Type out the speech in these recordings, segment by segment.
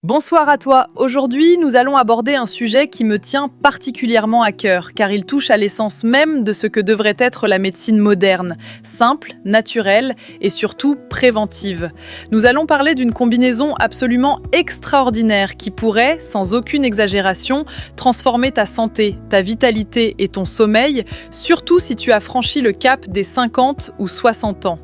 Bonsoir à toi. Aujourd'hui, nous allons aborder un sujet qui me tient particulièrement à cœur, car il touche à l'essence même de ce que devrait être la médecine moderne, simple, naturelle et surtout préventive. Nous allons parler d'une combinaison absolument extraordinaire qui pourrait, sans aucune exagération, transformer ta santé, ta vitalité et ton sommeil, surtout si tu as franchi le cap des 50 ou 60 ans.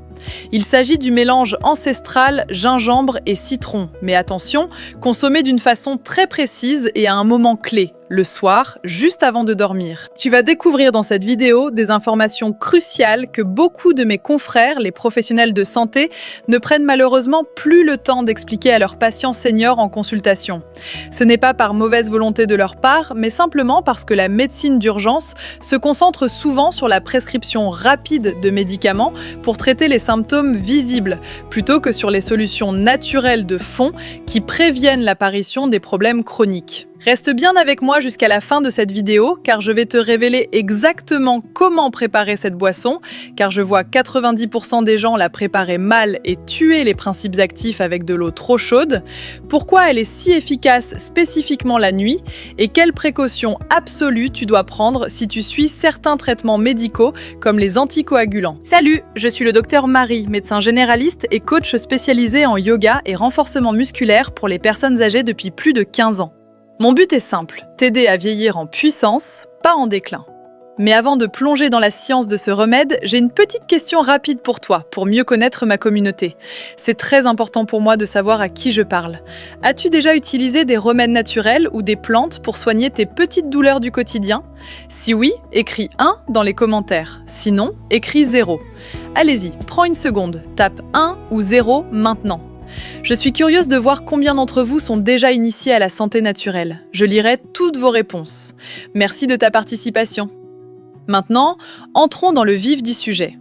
Il s'agit du mélange ancestral gingembre et citron, mais attention, consommé d'une façon très précise et à un moment clé, le soir, juste avant de dormir. Tu vas découvrir dans cette vidéo des informations cruciales que beaucoup de mes confrères, les professionnels de santé, ne prennent malheureusement plus le temps d'expliquer à leurs patients seniors en consultation. Ce n'est pas par mauvaise volonté de leur part, mais simplement parce que la médecine d'urgence se concentre souvent sur la prescription rapide de médicaments pour traiter les symptômes visibles, plutôt que sur les solutions naturelles de fond qui préviennent l'apparition des problèmes chroniques. Reste bien avec moi jusqu'à la fin de cette vidéo car je vais te révéler exactement comment préparer cette boisson, car je vois 90% des gens la préparer mal et tuer les principes actifs avec de l'eau trop chaude, pourquoi elle est si efficace spécifiquement la nuit et quelles précautions absolues tu dois prendre si tu suis certains traitements médicaux comme les anticoagulants. Salut, je suis le docteur Marie, médecin généraliste et coach spécialisé en yoga et renforcement musculaire pour les personnes âgées depuis plus de 15 ans. Mon but est simple, t'aider à vieillir en puissance, pas en déclin. Mais avant de plonger dans la science de ce remède, j'ai une petite question rapide pour toi, pour mieux connaître ma communauté. C'est très important pour moi de savoir à qui je parle. As-tu déjà utilisé des remèdes naturels ou des plantes pour soigner tes petites douleurs du quotidien? Si oui, écris 1 dans les commentaires. Sinon, écris 0. Allez-y, prends une seconde, tape 1 ou 0 maintenant. Je suis curieuse de voir combien d'entre vous sont déjà initiés à la santé naturelle. Je lirai toutes vos réponses. Merci de ta participation. Maintenant, entrons dans le vif du sujet.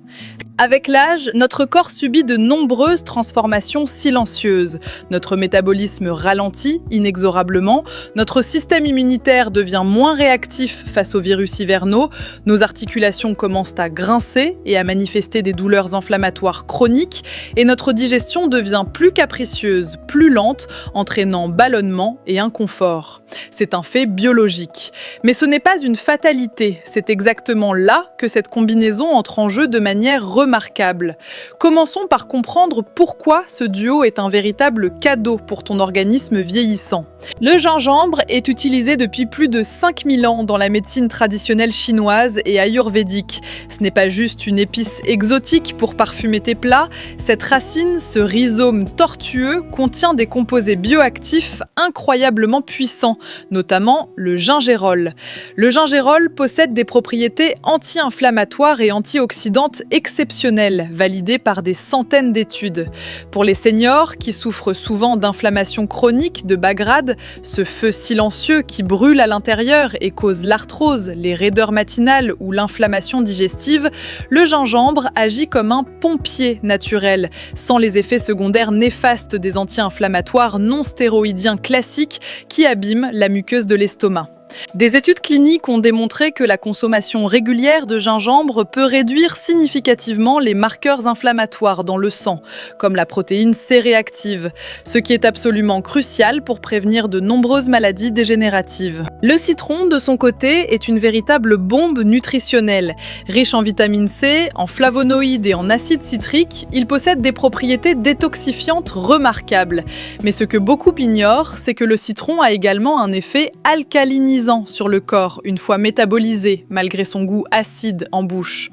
Avec l'âge, notre corps subit de nombreuses transformations silencieuses. Notre métabolisme ralentit inexorablement, notre système immunitaire devient moins réactif face aux virus hivernaux, nos articulations commencent à grincer et à manifester des douleurs inflammatoires chroniques, et notre digestion devient plus capricieuse, plus lente, entraînant ballonnement et inconfort. C'est un fait biologique. Mais ce n'est pas une fatalité, c'est exactement là que cette combinaison entre en jeu de manière remarquable. Commençons par comprendre pourquoi ce duo est un véritable cadeau pour ton organisme vieillissant. Le gingembre est utilisé depuis plus de 5000 ans dans la médecine traditionnelle chinoise et ayurvédique. Ce n'est pas juste une épice exotique pour parfumer tes plats, cette racine, ce rhizome tortueux, contient des composés bioactifs incroyablement puissants, notamment le gingérol. Le gingérol possède des propriétés anti-inflammatoires et antioxydantes exceptionnelles, validées par des centaines d'études. Pour les seniors qui souffrent souvent d'inflammation chronique, de bas grade, ce feu silencieux qui brûle à l'intérieur et cause l'arthrose, les raideurs matinales ou l'inflammation digestive, le gingembre agit comme un pompier naturel, sans les effets secondaires néfastes des anti-inflammatoires non stéroïdiens classiques qui abîment la muqueuse de l'estomac. Des études cliniques ont démontré que la consommation régulière de gingembre peut réduire significativement les marqueurs inflammatoires dans le sang, comme la protéine C-réactive, ce qui est absolument crucial pour prévenir de nombreuses maladies dégénératives. Le citron, de son côté, est une véritable bombe nutritionnelle. Riche en vitamine C, en flavonoïdes et en acide citrique, il possède des propriétés détoxifiantes remarquables. Mais ce que beaucoup ignorent, c'est que le citron a également un effet alcalinisant sur le corps une fois métabolisé, malgré son goût acide en bouche.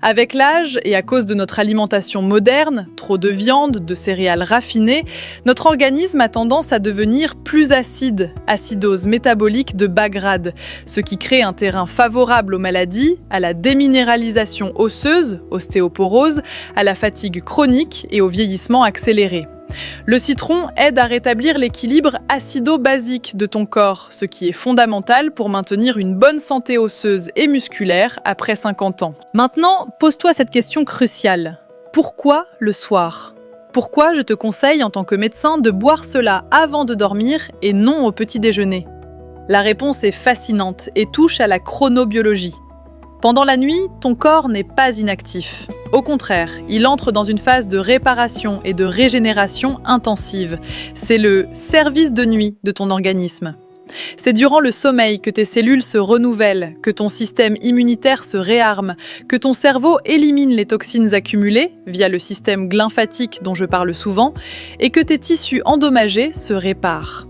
Avec l'âge et à cause de notre alimentation moderne, trop de viande, de céréales raffinées, notre organisme a tendance à devenir plus acide, acidose métabolique de bas grade, ce qui crée un terrain favorable aux maladies, à la déminéralisation osseuse, ostéoporose, à la fatigue chronique et au vieillissement accéléré. Le citron aide à rétablir l'équilibre acido-basique de ton corps, ce qui est fondamental pour maintenir une bonne santé osseuse et musculaire après 50 ans. Maintenant, pose-toi cette question cruciale. Pourquoi le soir ? Pourquoi je te conseille en tant que médecin de boire cela avant de dormir et non au petit déjeuner ? La réponse est fascinante et touche à la chronobiologie. Pendant la nuit, ton corps n'est pas inactif. Au contraire, il entre dans une phase de réparation et de régénération intensive. C'est le service de nuit de ton organisme. C'est durant le sommeil que tes cellules se renouvellent, que ton système immunitaire se réarme, que ton cerveau élimine les toxines accumulées via le système glymphatique dont je parle souvent, et que tes tissus endommagés se réparent.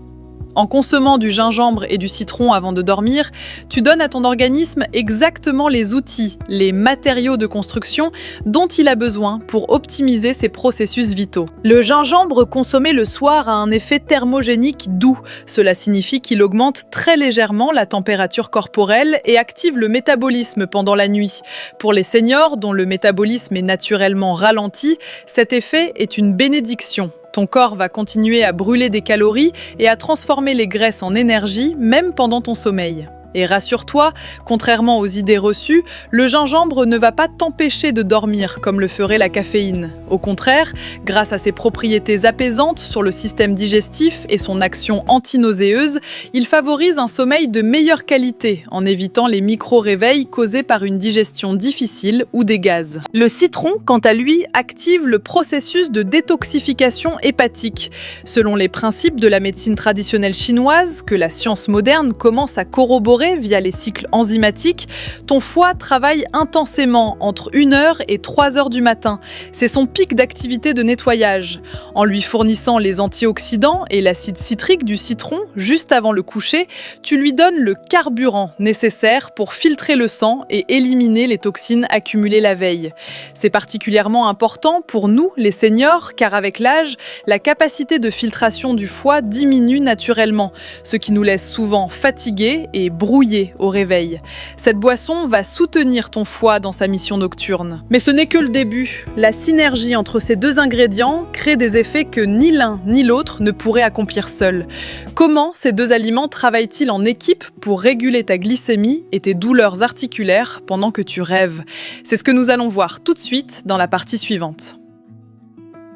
En consommant du gingembre et du citron avant de dormir, tu donnes à ton organisme exactement les outils, les matériaux de construction dont il a besoin pour optimiser ses processus vitaux. Le gingembre consommé le soir a un effet thermogénique doux. Cela signifie qu'il augmente très légèrement la température corporelle et active le métabolisme pendant la nuit. Pour les seniors dont le métabolisme est naturellement ralenti, cet effet est une bénédiction. Ton corps va continuer à brûler des calories et à transformer les graisses en énergie, même pendant ton sommeil. Et rassure-toi, contrairement aux idées reçues, le gingembre ne va pas t'empêcher de dormir comme le ferait la caféine. Au contraire, grâce à ses propriétés apaisantes sur le système digestif et son action antinauséeuse, il favorise un sommeil de meilleure qualité en évitant les micro-réveils causés par une digestion difficile ou des gaz. Le citron, quant à lui, active le processus de détoxification hépatique. Selon les principes de la médecine traditionnelle chinoise, que la science moderne commence à corroborer via les cycles enzymatiques, ton foie travaille intensément entre 1h et 3h du matin. C'est son pic d'activité de nettoyage. En lui fournissant les antioxydants et l'acide citrique du citron juste avant le coucher, tu lui donnes le carburant nécessaire pour filtrer le sang et éliminer les toxines accumulées la veille. C'est particulièrement important pour nous, les seniors, car avec l'âge, la capacité de filtration du foie diminue naturellement, ce qui nous laisse souvent fatigués et brouillés au réveil. Cette boisson va soutenir ton foie dans sa mission nocturne. Mais ce n'est que le début. La synergie entre ces deux ingrédients crée des effets que ni l'un ni l'autre ne pourraient accomplir seuls. Comment ces deux aliments travaillent-ils en équipe pour réguler ta glycémie et tes douleurs articulaires pendant que tu rêves? C'est ce que nous allons voir tout de suite dans la partie suivante.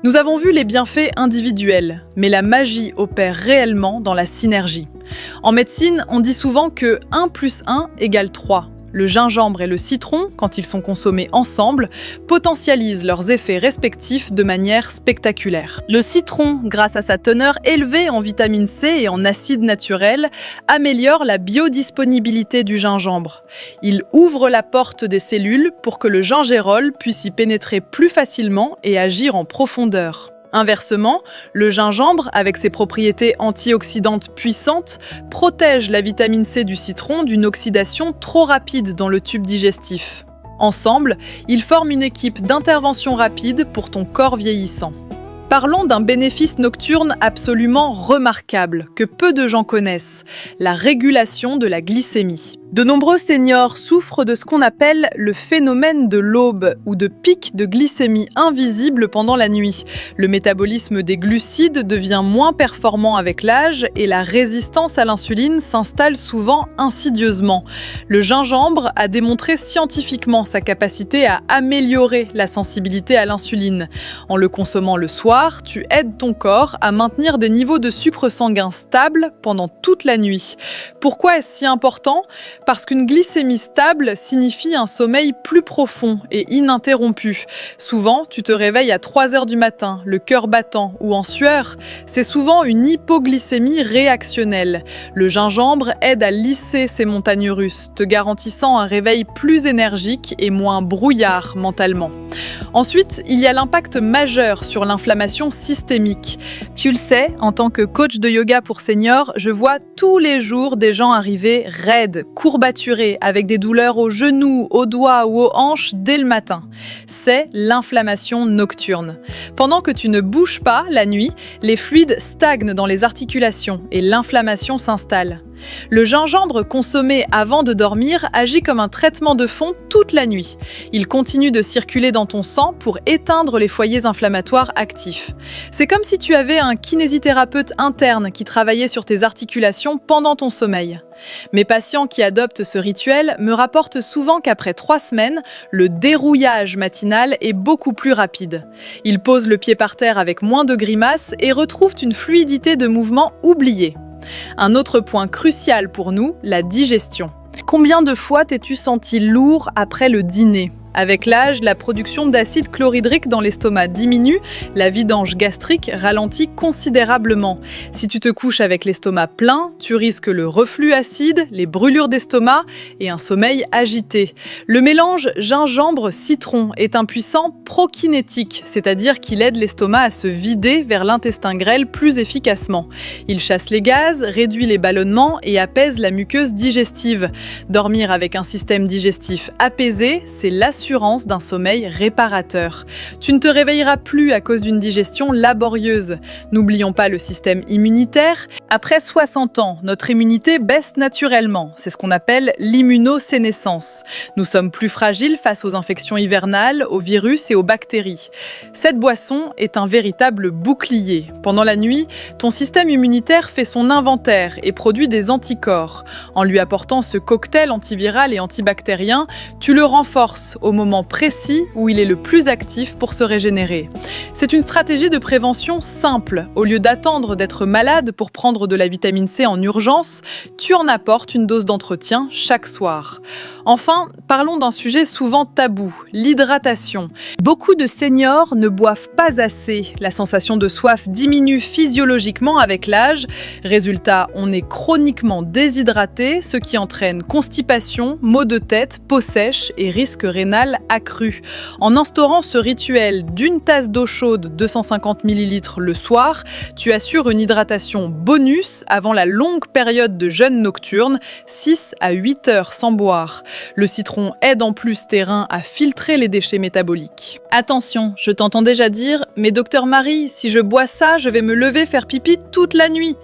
Nous avons vu les bienfaits individuels, mais la magie opère réellement dans la synergie. En médecine, on dit souvent que 1 + 1 = 3. Le gingembre et le citron, quand ils sont consommés ensemble, potentialisent leurs effets respectifs de manière spectaculaire. Le citron, grâce à sa teneur élevée en vitamine C et en acides naturels, améliore la biodisponibilité du gingembre. Il ouvre la porte des cellules pour que le gingérol puisse y pénétrer plus facilement et agir en profondeur. Inversement, le gingembre, avec ses propriétés antioxydantes puissantes, protège la vitamine C du citron d'une oxydation trop rapide dans le tube digestif. Ensemble, ils forment une équipe d'intervention rapide pour ton corps vieillissant. Parlons d'un bénéfice nocturne absolument remarquable, que peu de gens connaissent, la régulation de la glycémie. De nombreux seniors souffrent de ce qu'on appelle le phénomène de l'aube ou de pic de glycémie invisible pendant la nuit. Le métabolisme des glucides devient moins performant avec l'âge et la résistance à l'insuline s'installe souvent insidieusement. Le gingembre a démontré scientifiquement sa capacité à améliorer la sensibilité à l'insuline. En le consommant le soir, tu aides ton corps à maintenir des niveaux de sucre sanguin stables pendant toute la nuit. Pourquoi est-ce si important ? Parce qu'une glycémie stable signifie un sommeil plus profond et ininterrompu. Souvent, tu te réveilles à 3h du matin, le cœur battant ou en sueur. C'est souvent une hypoglycémie réactionnelle. Le gingembre aide à lisser ces montagnes russes, te garantissant un réveil plus énergique et moins brouillard mentalement. Ensuite, il y a l'impact majeur sur l'inflammation systémique. Tu le sais, en tant que coach de yoga pour seniors, je vois tous les jours des gens arriver raides, courbaturés, avec des douleurs aux genoux, aux doigts ou aux hanches dès le matin. C'est l'inflammation nocturne. Pendant que tu ne bouges pas la nuit, les fluides stagnent dans les articulations et l'inflammation s'installe. Le gingembre consommé avant de dormir agit comme un traitement de fond toute la nuit. Il continue de circuler dans ton sang pour éteindre les foyers inflammatoires actifs. C'est comme si tu avais un kinésithérapeute interne qui travaillait sur tes articulations pendant ton sommeil. Mes patients qui adoptent ce rituel me rapportent souvent qu'après 3 semaines, le dérouillage matinal est beaucoup plus rapide. Ils posent le pied par terre avec moins de grimaces et retrouvent une fluidité de mouvement oubliée. Un autre point crucial pour nous, la digestion. Combien de fois t'es-tu senti lourd après le dîner ? Avec l'âge, la production d'acide chlorhydrique dans l'estomac diminue, la vidange gastrique ralentit considérablement. Si tu te couches avec l'estomac plein, tu risques le reflux acide, les brûlures d'estomac et un sommeil agité. Le mélange gingembre-citron est un puissant prokinétique, c'est-à-dire qu'il aide l'estomac à se vider vers l'intestin grêle plus efficacement. Il chasse les gaz, réduit les ballonnements et apaise la muqueuse digestive. Dormir avec un système digestif apaisé, c'est l'assurance d'un sommeil réparateur. Tu ne te réveilleras plus à cause d'une digestion laborieuse. N'oublions pas le système immunitaire. Après 60 ans, notre immunité baisse naturellement. C'est ce qu'on appelle l'immunosénescence. Nous sommes plus fragiles face aux infections hivernales, aux virus et aux bactéries. Cette boisson est un véritable bouclier. Pendant la nuit, ton système immunitaire fait son inventaire et produit des anticorps. En lui apportant ce cocktail antiviral et antibactérien, tu le renforces au moment précis où il est le plus actif pour se régénérer. C'est une stratégie de prévention simple. Au lieu d'attendre d'être malade pour prendre de la vitamine C en urgence, tu en apportes une dose d'entretien chaque soir. Enfin, parlons d'un sujet souvent tabou, l'hydratation. Beaucoup de seniors ne boivent pas assez. La sensation de soif diminue physiologiquement avec l'âge. Résultat, on est chroniquement déshydraté, ce qui entraîne constipation, maux de tête, peau sèche et risque rénal accru. En instaurant ce rituel d'une tasse d'eau chaude 250 ml le soir, tu assures une hydratation bonus avant la longue période de jeûne nocturne, 6 à 8 heures sans boire. Le citron aide en plus tes reins à filtrer les déchets métaboliques. Attention, je t'entends déjà dire « Mais docteur Marie, si je bois ça, je vais me lever faire pipi toute la nuit ».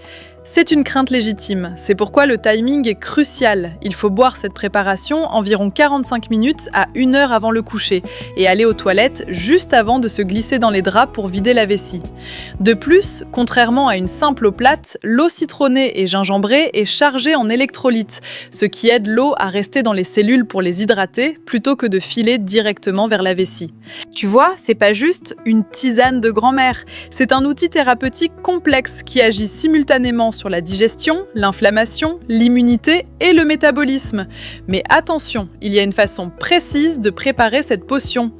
C'est une crainte légitime, c'est pourquoi le timing est crucial. Il faut boire cette préparation environ 45 minutes à 1 heure avant le coucher et aller aux toilettes juste avant de se glisser dans les draps pour vider la vessie. De plus, contrairement à une simple eau plate, l'eau citronnée et gingembrée est chargée en électrolytes, ce qui aide l'eau à rester dans les cellules pour les hydrater plutôt que de filer directement vers la vessie. Tu vois, c'est pas juste une tisane de grand-mère, c'est un outil thérapeutique complexe qui agit simultanément sur la digestion, l'inflammation, l'immunité et le métabolisme. Mais attention, il y a une façon précise de préparer cette potion.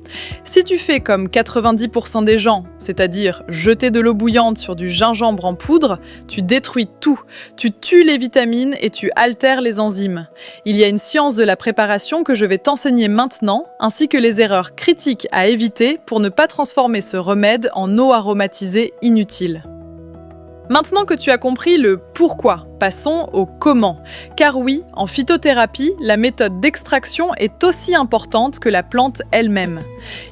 Si tu fais comme 90% des gens, c'est-à-dire jeter de l'eau bouillante sur du gingembre en poudre, tu détruis tout. Tu tues les vitamines et tu altères les enzymes. Il y a une science de la préparation que je vais t'enseigner maintenant, ainsi que les erreurs critiques à éviter pour ne pas transformer ce remède en eau aromatisée inutile. Maintenant que tu as compris le pourquoi, passons au comment. Car oui, en phytothérapie, la méthode d'extraction est aussi importante que la plante elle-même.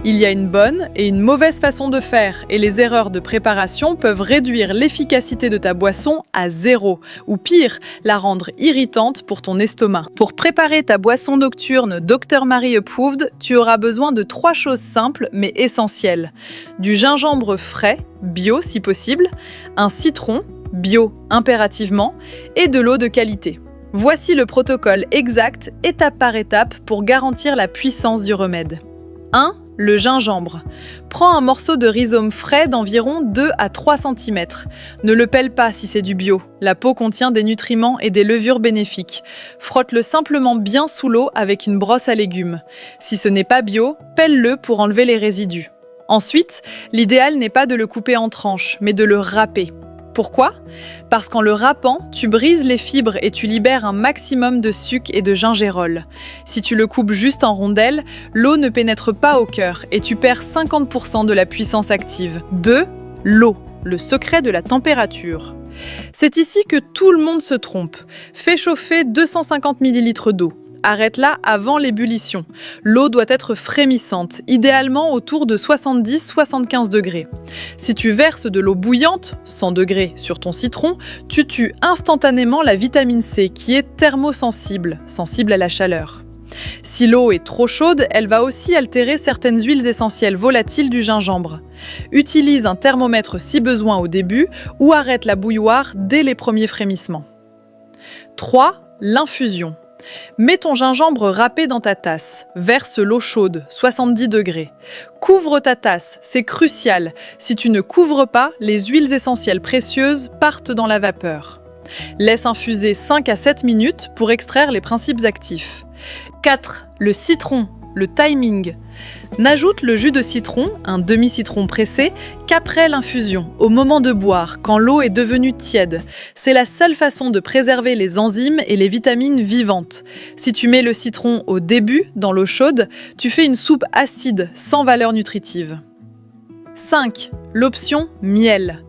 Il y a une bonne et une mauvaise façon de faire, et les erreurs de préparation peuvent réduire l'efficacité de ta boisson à 0, ou pire, la rendre irritante pour ton estomac. Pour préparer ta boisson nocturne Dr Marie Approved, tu auras besoin de 3 choses simples mais essentielles. Du gingembre frais, bio si possible, un citron, bio impérativement, et de l'eau de qualité. Voici le protocole exact, étape par étape, pour garantir la puissance du remède. 1. Le gingembre. Prends un morceau de rhizome frais d'environ 2 à 3 cm. Ne le pèle pas si c'est du bio. La peau contient des nutriments et des levures bénéfiques. Frotte-le simplement bien sous l'eau avec une brosse à légumes. Si ce n'est pas bio, pèle-le pour enlever les résidus. Ensuite, l'idéal n'est pas de le couper en tranches, mais de le râper. Pourquoi ? Parce qu'en le râpant, tu brises les fibres et tu libères un maximum de sucre et de gingérol. Si tu le coupes juste en rondelles, l'eau ne pénètre pas au cœur et tu perds 50% de la puissance active. 2. L'eau, le secret de la température. C'est ici que tout le monde se trompe. Fais chauffer 250 ml d'eau. Arrête-la avant l'ébullition. L'eau doit être frémissante, idéalement autour de 70-75 degrés. Si tu verses de l'eau bouillante, 100 degrés, sur ton citron, tu tues instantanément la vitamine C qui est thermosensible, sensible à la chaleur. Si l'eau est trop chaude, elle va aussi altérer certaines huiles essentielles volatiles du gingembre. Utilise un thermomètre si besoin au début ou arrête la bouilloire dès les premiers frémissements. 3. L'infusion. Mets ton gingembre râpé dans ta tasse. Verse l'eau chaude, 70 degrés. Couvre ta tasse, c'est crucial. Si tu ne couvres pas, les huiles essentielles précieuses partent dans la vapeur. Laisse infuser 5 à 7 minutes pour extraire les principes actifs. 4. Le citron, le timing. N'ajoute le jus de citron, un demi-citron pressé, qu'après l'infusion, au moment de boire, quand l'eau est devenue tiède. C'est la seule façon de préserver les enzymes et les vitamines vivantes. Si tu mets le citron au début, dans l'eau chaude, tu fais une soupe acide, sans valeur nutritive. 5. L'option miel.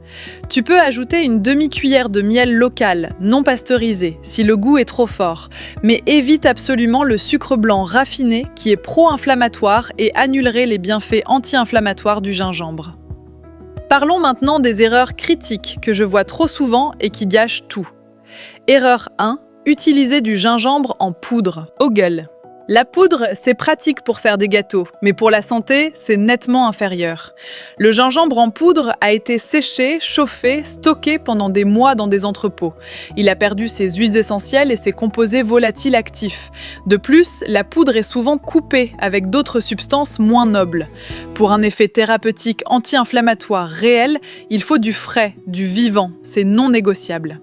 Tu peux ajouter une demi-cuillère de miel local, non pasteurisé, si le goût est trop fort, mais évite absolument le sucre blanc raffiné qui est pro-inflammatoire et annulerait les bienfaits anti-inflammatoires du gingembre. Parlons maintenant des erreurs critiques que je vois trop souvent et qui gâchent tout. Erreur 1. Utiliser du gingembre en poudre, au gueule. La poudre, c'est pratique pour faire des gâteaux, mais pour la santé, c'est nettement inférieur. Le gingembre en poudre a été séché, chauffé, stocké pendant des mois dans des entrepôts. Il a perdu ses huiles essentielles et ses composés volatiles actifs. De plus, la poudre est souvent coupée avec d'autres substances moins nobles. Pour un effet thérapeutique anti-inflammatoire réel, il faut du frais, du vivant, c'est non négociable.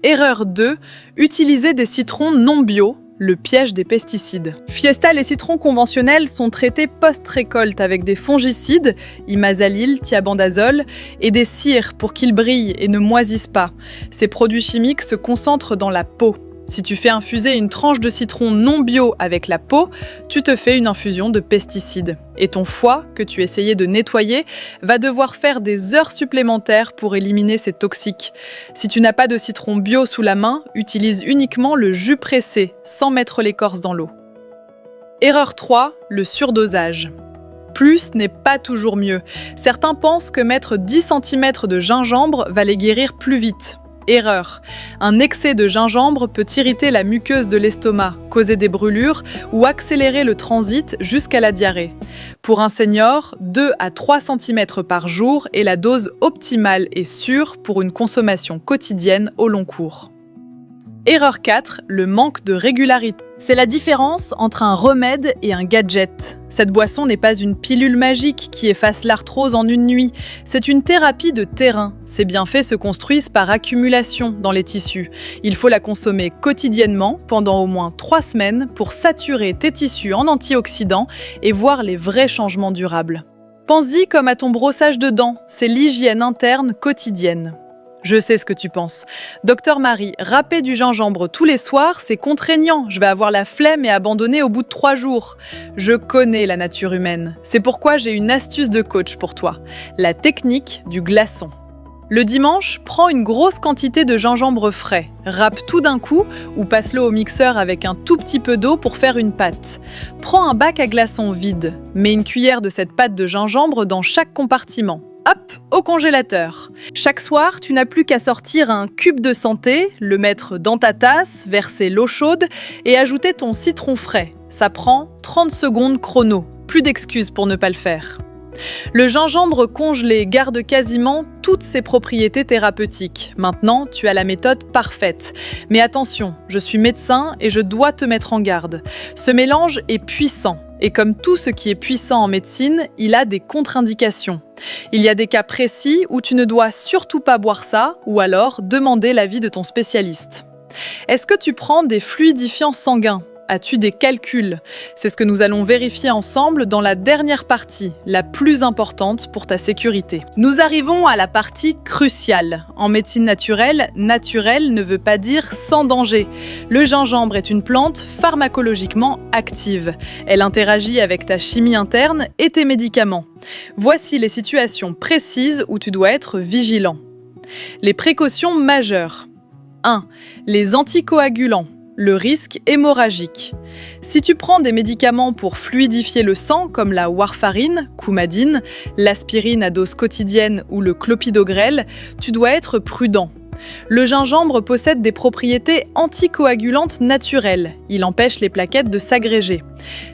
Erreur 2, utiliser des citrons non bio. Le piège des pesticides. Fiesta, les citrons conventionnels sont traités post-récolte avec des fongicides, imazalil, thiabendazole, et des cires pour qu'ils brillent et ne moisissent pas. Ces produits chimiques se concentrent dans la peau. Si tu fais infuser une tranche de citron non bio avec la peau, tu te fais une infusion de pesticides. Et ton foie, que tu essayais de nettoyer, va devoir faire des heures supplémentaires pour éliminer ces toxiques. Si tu n'as pas de citron bio sous la main, utilise uniquement le jus pressé, sans mettre l'écorce dans l'eau. Erreur 3, le surdosage. Plus n'est pas toujours mieux. Certains pensent que mettre 10 cm de gingembre va les guérir plus vite. Erreur. Un excès de gingembre peut irriter la muqueuse de l'estomac, causer des brûlures ou accélérer le transit jusqu'à la diarrhée. Pour un senior, 2 à 3 cm par jour est la dose optimale et sûre pour une consommation quotidienne au long cours. Erreur 4, le manque de régularité. C'est la différence entre un remède et un gadget. Cette boisson n'est pas une pilule magique qui efface l'arthrose en une nuit. C'est une thérapie de terrain. Ses bienfaits se construisent par accumulation dans les tissus. Il faut la consommer quotidiennement pendant au moins 3 semaines pour saturer tes tissus en antioxydants et voir les vrais changements durables. Pense-y comme à ton brossage de dents. C'est l'hygiène interne quotidienne. Je sais ce que tu penses. Docteur Marie, râper du gingembre tous les soirs, c'est contraignant. Je vais avoir la flemme et abandonner au bout de 3 jours. Je connais la nature humaine. C'est pourquoi j'ai une astuce de coach pour toi. La technique du glaçon. Le dimanche, prends une grosse quantité de gingembre frais. Râpe tout d'un coup ou passe-le au mixeur avec un tout petit peu d'eau pour faire une pâte. Prends un bac à glaçons vide. Mets une cuillère de cette pâte de gingembre dans chaque compartiment. Hop, au congélateur. Chaque soir, tu n'as plus qu'à sortir un cube de santé, le mettre dans ta tasse, verser l'eau chaude et ajouter ton citron frais. Ça prend 30 secondes chrono. Plus d'excuses pour ne pas le faire. Le gingembre congelé garde quasiment toutes ses propriétés thérapeutiques. Maintenant, tu as la méthode parfaite. Mais attention, je suis médecin et je dois te mettre en garde. Ce mélange est puissant. Et comme tout ce qui est puissant en médecine, il a des contre-indications. Il y a des cas précis où tu ne dois surtout pas boire ça, ou alors demander l'avis de ton spécialiste. Est-ce que tu prends des fluidifiants sanguins ? As-tu des calculs ? C'est ce que nous allons vérifier ensemble dans la dernière partie, la plus importante pour ta sécurité. Nous arrivons à la partie cruciale. En médecine naturelle, naturel ne veut pas dire sans danger. Le gingembre est une plante pharmacologiquement active. Elle interagit avec ta chimie interne et tes médicaments. Voici les situations précises où tu dois être vigilant. Les précautions majeures. 1. Les anticoagulants. Le risque hémorragique. Si tu prends des médicaments pour fluidifier le sang comme la warfarine, coumadine, l'aspirine à dose quotidienne ou le clopidogrel, tu dois être prudent. Le gingembre possède des propriétés anticoagulantes naturelles. Il empêche les plaquettes de s'agréger.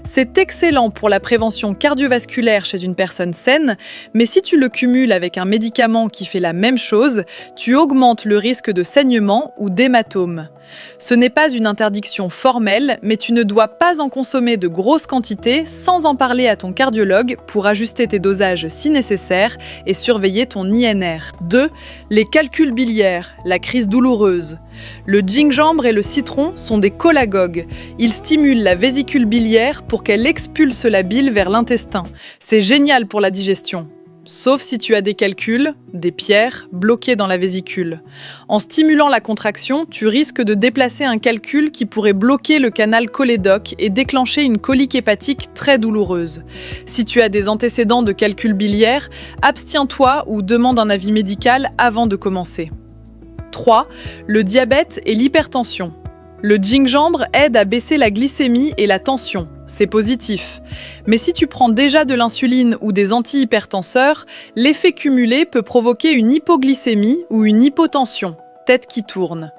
C'est excellent pour la prévention cardiovasculaire chez une personne saine, mais si tu le cumules avec un médicament qui fait la même chose, tu augmentes le risque de saignement ou d'hématome. Ce n'est pas une interdiction formelle, mais tu ne dois pas en consommer de grosses quantités sans en parler à ton cardiologue pour ajuster tes dosages si nécessaire et surveiller ton INR. 2. Les calculs biliaires. biliaire, la crise douloureuse. Le gingembre et le citron sont des cholagogues. Ils stimulent la vésicule biliaire pour qu'elle expulse la bile vers l'intestin. C'est génial pour la digestion. Sauf si tu as des calculs, des pierres, bloquées dans la vésicule. En stimulant la contraction, tu risques de déplacer un calcul qui pourrait bloquer le canal cholédoque et déclencher une colique hépatique très douloureuse. Si tu as des antécédents de calcul biliaire, abstiens-toi ou demande un avis médical avant de commencer. 3. Le diabète et l'hypertension. Le gingembre aide à baisser la glycémie et la tension. C'est positif. Mais si tu prends déjà de l'insuline ou des antihypertenseurs, l'effet cumulé peut provoquer une hypoglycémie ou une hypotension, tête qui tourne.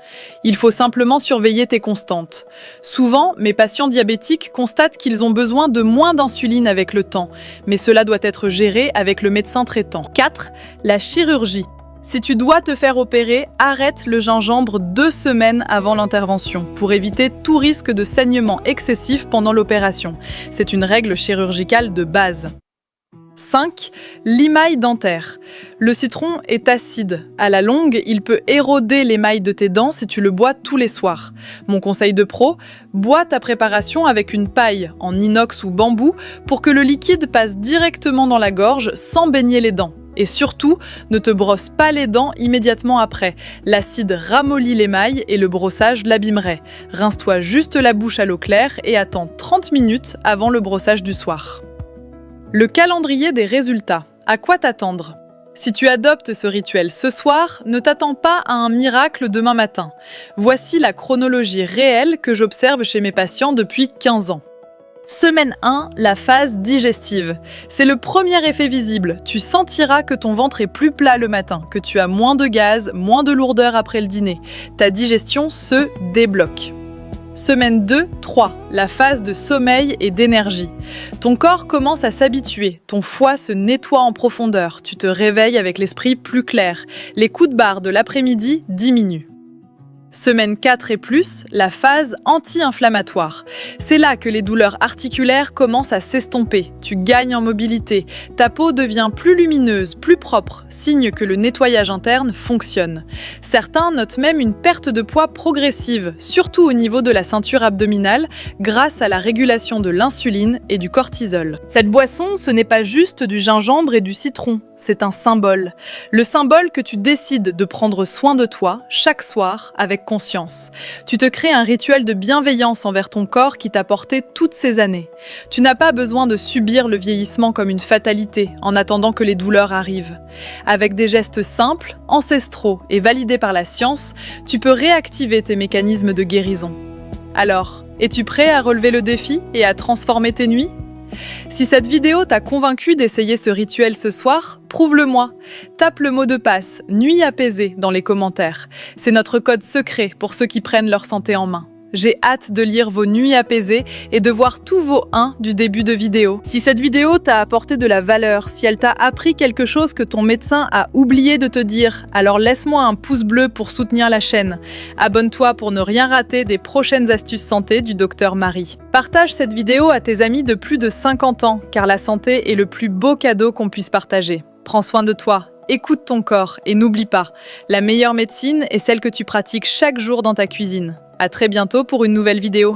Il faut simplement surveiller tes constantes. Souvent, mes patients diabétiques constatent qu'ils ont besoin de moins d'insuline avec le temps, mais cela doit être géré avec le médecin traitant. 4. La chirurgie. Si tu dois te faire opérer, arrête le gingembre 2 semaines avant l'intervention pour éviter tout risque de saignement excessif pendant l'opération. C'est une règle chirurgicale de base. 5. L'émail dentaire. Le citron est acide. À la longue, il peut éroder l'émail de tes dents si tu le bois tous les soirs. Mon conseil de pro, bois ta préparation avec une paille en inox ou bambou pour que le liquide passe directement dans la gorge sans baigner les dents. Et surtout, ne te brosse pas les dents immédiatement après. L'acide ramollit l'émail et le brossage l'abîmerait. Rince-toi juste la bouche à l'eau claire et attends 30 minutes avant le brossage du soir. Le calendrier des résultats. À quoi t'attendre ? Si tu adoptes ce rituel ce soir, ne t'attends pas à un miracle demain matin. Voici la chronologie réelle que j'observe chez mes patients depuis 15 ans. Semaine 1, la phase digestive. C'est le premier effet visible. Tu sentiras que ton ventre est plus plat le matin, que tu as moins de gaz, moins de lourdeur après le dîner. Ta digestion se débloque. Semaine 2, 3, la phase de sommeil et d'énergie. Ton corps commence à s'habituer, ton foie se nettoie en profondeur, tu te réveilles avec l'esprit plus clair. Les coups de barre de l'après-midi diminuent. Semaine 4 et plus, la phase anti-inflammatoire. C'est là que les douleurs articulaires commencent à s'estomper. Tu gagnes en mobilité. Ta peau devient plus lumineuse, plus propre, signe que le nettoyage interne fonctionne. Certains notent même une perte de poids progressive, surtout au niveau de la ceinture abdominale, grâce à la régulation de l'insuline et du cortisol. Cette boisson, ce n'est pas juste du gingembre et du citron, c'est un symbole. Le symbole que tu décides de prendre soin de toi chaque soir avec conscience. Tu te crées un rituel de bienveillance envers ton corps qui t'a porté toutes ces années. Tu n'as pas besoin de subir le vieillissement comme une fatalité en attendant que les douleurs arrivent. Avec des gestes simples, ancestraux et validés par la science, tu peux réactiver tes mécanismes de guérison. Alors, es-tu prêt à relever le défi et à transformer tes nuits ? Si cette vidéo t'a convaincu d'essayer ce rituel ce soir, prouve-le-moi. Tape le mot de passe « Nuit apaisée » dans les commentaires. C'est notre code secret pour ceux qui prennent leur santé en main. J'ai hâte de lire vos nuits apaisées et de voir tous vos 1 du début de vidéo. Si cette vidéo t'a apporté de la valeur, si elle t'a appris quelque chose que ton médecin a oublié de te dire, alors laisse-moi un pouce bleu pour soutenir la chaîne. Abonne-toi pour ne rien rater des prochaines astuces santé du Dr Marie. Partage cette vidéo à tes amis de plus de 50 ans, car la santé est le plus beau cadeau qu'on puisse partager. Prends soin de toi. Écoute ton corps et n'oublie pas, la meilleure médecine est celle que tu pratiques chaque jour dans ta cuisine. À très bientôt pour une nouvelle vidéo.